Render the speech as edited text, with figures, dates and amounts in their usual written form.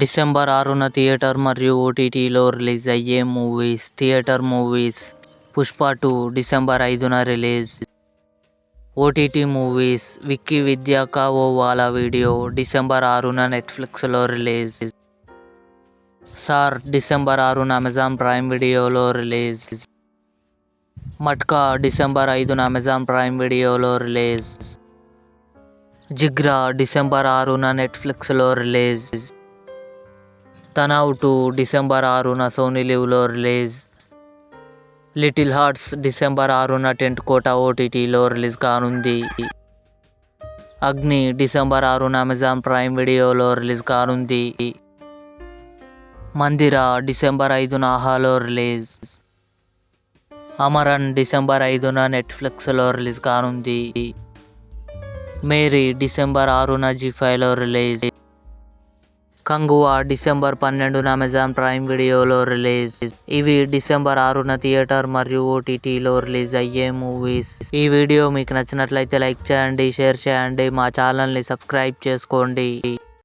December 6న theatre మరియు ఓటీటీలో రిలీజ్ అయ్యే movies. Theatre movies: Pushpa 2 December 5న release. OTT movies: Vicky Vidya ka o wala video December 6న నెట్ఫ్లిక్స్లో రిలీజ్. సార్ డిసెంబర్ 6న అమెజాన్ ప్రైమ్ వీడియోలో రిలీజ్. మట్కా డిసెంబర్ 5న అమెజాన్ ప్రైమ్ వీడియోలో రిలీజ్. జిగ్రా డిసెంబర్ 6న నెట్ఫ్లిక్స్లో రిలీజ్. తనావ్ 2 డిసెంబర్ 6న సోనీ లివ్లో రిలీజ్. లిటిల్ హార్ట్స్ డిసెంబర్ 6న టెంట్ కోట ఓటీటీలో రిలీజ్ కానుంది. అగ్ని డిసెంబర్ 6న అమెజాన్ ప్రైమ్ వీడియోలో రిలీజ్ కానుంది. మందిర డిసెంబర్ 5న ఆహాలో రిలీజ్. అమరన్ డిసెంబర్ 5న నెట్ఫ్లిక్స్లో రిలీజ్ కానుంది. మేరీ డిసెంబర్ 6న జీ5లో రిలీజ్. కంగువా డిసెంబర్ 12న అమెజాన్ ప్రైమ్ వీడియోలో రిలీజ్. ఇవి డిసెంబర్ 6న థియేటర్ మరియు ఓటీటీలో రిలీజ్ అయ్యే మూవీస్. ఈ వీడియో మీకు నచ్చినట్లయితే లైక్ చేయండి, షేర్ చేయండి, మా ఛానల్ని సబ్స్క్రైబ్ చేసుకోండి.